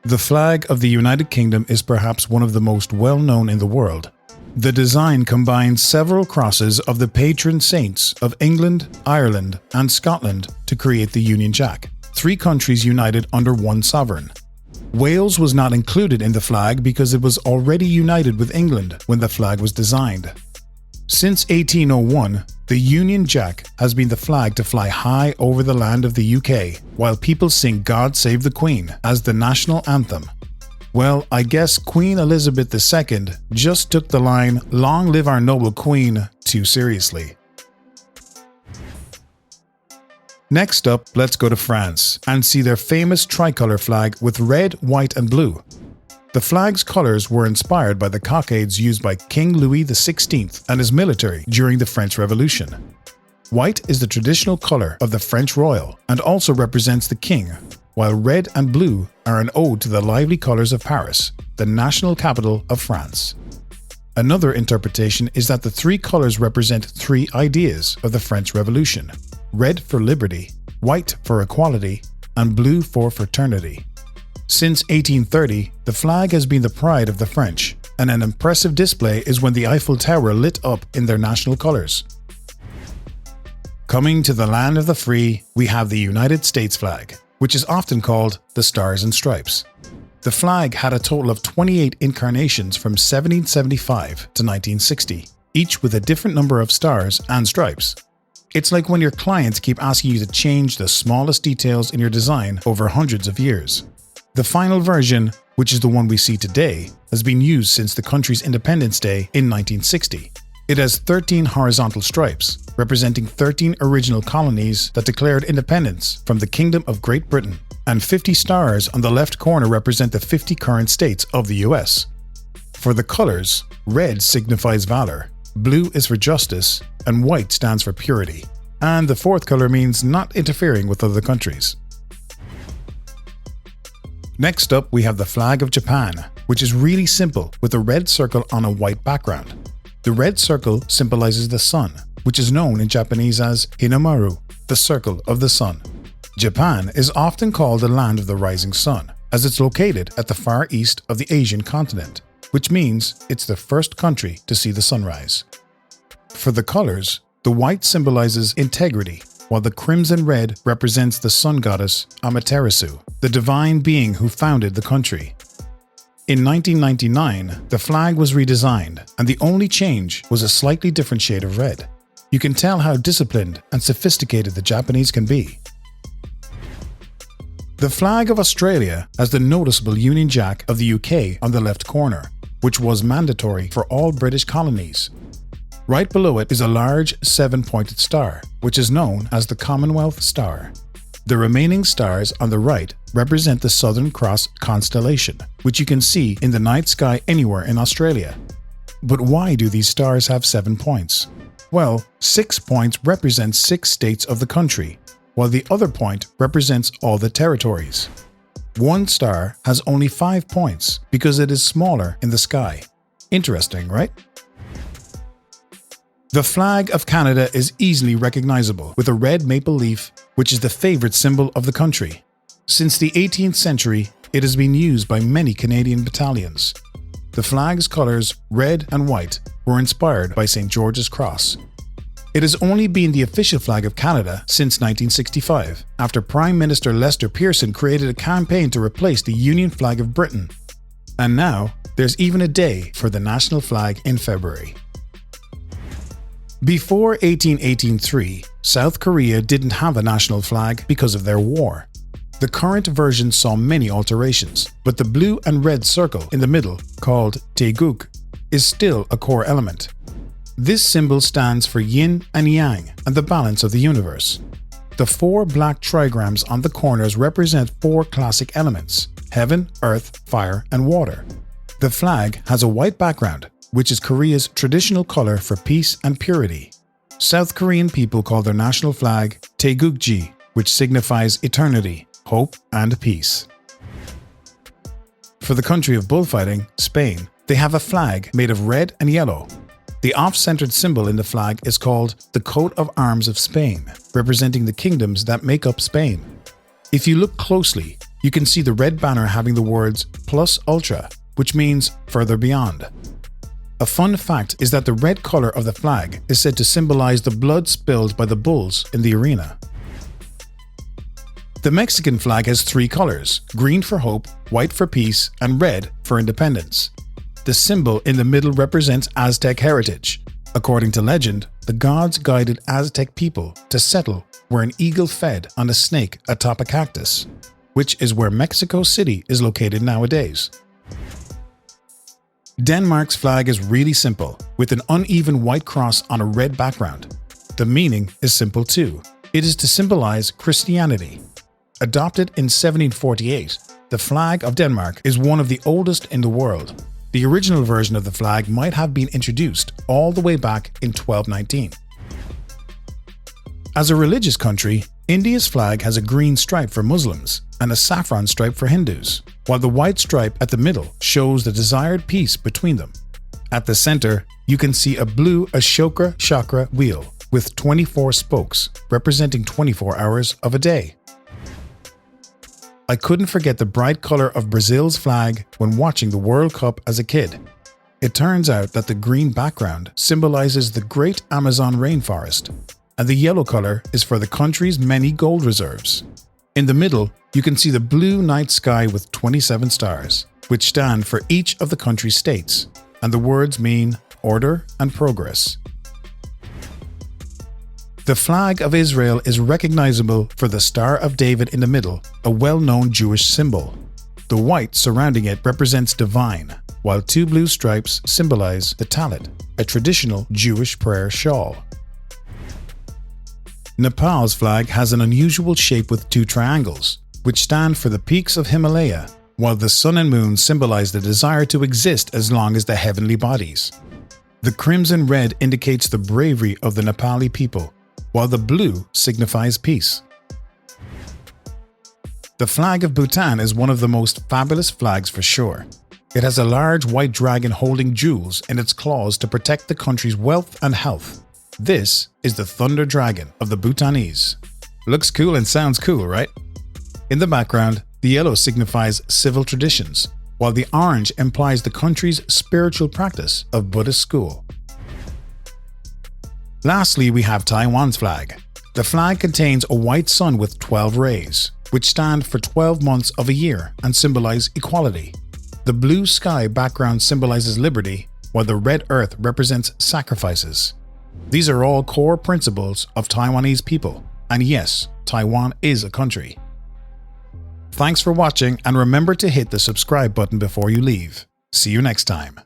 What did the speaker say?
The flag of the United Kingdom is perhaps one of the most well-known in the world. The design combines several crosses of the patron saints of England, Ireland, and Scotland to create the Union Jack, three countries united under one sovereign. Wales was not included in the flag because it was already united with England when the flag was designed. Since 1801, the Union Jack has been the flag to fly high over the land of the UK, while people sing God Save the Queen as the national anthem. Well, I guess Queen Elizabeth II just took the line, "Long live our noble Queen," too seriously. Next up, let's go to France and see their famous tricolour flag with red, white and blue. The flag's colours were inspired by the cockades used by King Louis XVI and his military during the French Revolution. White is the traditional colour of the French royal and also represents the king, while red and blue are an ode to the lively colours of Paris, the national capital of France. Another interpretation is that the three colours represent three ideas of the French Revolution: red for liberty, white for equality, and blue for fraternity. Since 1830, the flag has been the pride of the French, and an impressive display is when the Eiffel Tower lit up in their national colours. Coming to the land of the free, we have the United States flag, which is often called the Stars and Stripes. The flag had a total of 28 incarnations from 1775 to 1960, each with a different number of stars and stripes. It's like when your clients keep asking you to change the smallest details in your design over hundreds of years. The final version, which is the one we see today, has been used since the country's Independence Day in 1960. It has 13 horizontal stripes, representing 13 original colonies that declared independence from the Kingdom of Great Britain, and 50 stars on the left corner represent the 50 current states of the US. For the colors, red signifies valor, blue is for justice, and white stands for purity. And the fourth color means not interfering with other countries. Next up, we have the flag of Japan, which is really simple with a red circle on a white background. The red circle symbolizes the sun, which is known in Japanese as Hinamaru, the circle of the sun. Japan is often called the land of the rising sun, as it's located at the far east of the Asian continent, which means it's the first country to see the sunrise. For the colors, the white symbolizes integrity, while the crimson red represents the sun goddess Amaterasu, the divine being who founded the country. In 1999, the flag was redesigned, and the only change was a slightly different shade of red. You can tell how disciplined and sophisticated the Japanese can be. The flag of Australia has the noticeable Union Jack of the UK on the left corner, which was mandatory for all British colonies. Right below it is a large 7-pointed star, which is known as the Commonwealth Star. The remaining stars on the right represent the Southern Cross constellation, which you can see in the night sky anywhere in Australia. But why do these stars have 7 points? Well, 6 points represent 6 states of the country, while the other point represents all the territories. One star has only 5 points because it is smaller in the sky. Interesting, right? The flag of Canada is easily recognizable with a red maple leaf, which is the favorite symbol of the country. Since the 18th century, it has been used by many Canadian battalions. The flag's colors, red and white, were inspired by St. George's Cross. It has only been the official flag of Canada since 1965, after Prime Minister Lester Pearson created a campaign to replace the Union flag of Britain. And now, there's even a day for the national flag in February. Before 1818-3, South Korea didn't have a national flag because of their war. The current version saw many alterations, but the blue and red circle in the middle, called Taeguk, is still a core element. This symbol stands for yin and yang and the balance of the universe. The 4 black trigrams on the corners represent 4 classic elements: heaven, earth, fire, and water. The flag has a white background, which is Korea's traditional color for peace and purity. South Korean people call their national flag Taegukji, which signifies eternity, hope, and peace. For the country of bullfighting, Spain, they have a flag made of red and yellow. The off-centered symbol in the flag is called the coat of arms of Spain, representing the kingdoms that make up Spain. If you look closely, you can see the red banner having the words plus ultra, which means further beyond. A fun fact is that the red color of the flag is said to symbolize the blood spilled by the bulls in the arena. The Mexican flag has three colors: green for hope, white for peace, and red for independence. The symbol in the middle represents Aztec heritage. According to legend, the gods guided Aztec people to settle where an eagle fed on a snake atop a cactus, which is where Mexico City is located nowadays. Denmark's flag is really simple, with an uneven white cross on a red background. The meaning is simple too. It is to symbolize Christianity. Adopted in 1748, the flag of Denmark is one of the oldest in the world. The original version of the flag might have been introduced all the way back in 1219. As a religious country, India's flag has a green stripe for Muslims and a saffron stripe for Hindus, while the white stripe at the middle shows the desired peace between them. At the center, you can see a blue Ashoka chakra wheel with 24 spokes, representing 24 hours of a day. I couldn't forget the bright color of Brazil's flag when watching the World Cup as a kid. It turns out that the green background symbolizes the Great Amazon rainforest, and the yellow color is for the country's many gold reserves. In the middle, you can see the blue night sky with 27 stars, which stand for each of the country's states, and the words mean order and progress. The flag of Israel is recognizable for the Star of David in the middle, a well-known Jewish symbol. The white surrounding it represents divine, while two blue stripes symbolize the talit, a traditional Jewish prayer shawl. Nepal's flag has an unusual shape with two triangles, which stand for the peaks of Himalaya, while the sun and moon symbolize the desire to exist as long as the heavenly bodies. The crimson red indicates the bravery of the Nepali people, while the blue signifies peace. The flag of Bhutan is one of the most fabulous flags for sure. It has a large white dragon holding jewels in its claws to protect the country's wealth and health. This is the Thunder Dragon of the Bhutanese. Looks cool and sounds cool, right? In the background, the yellow signifies civil traditions, while the orange implies the country's spiritual practice of Buddhist school. Lastly, we have Taiwan's flag. The flag contains a white sun with 12 rays, which stand for 12 months of a year and symbolize equality. The blue sky background symbolizes liberty, while the red earth represents sacrifices. These are all core principles of Taiwanese people, and yes, Taiwan is a country. Thanks for watching, and remember to hit the subscribe button before you leave. See you next time.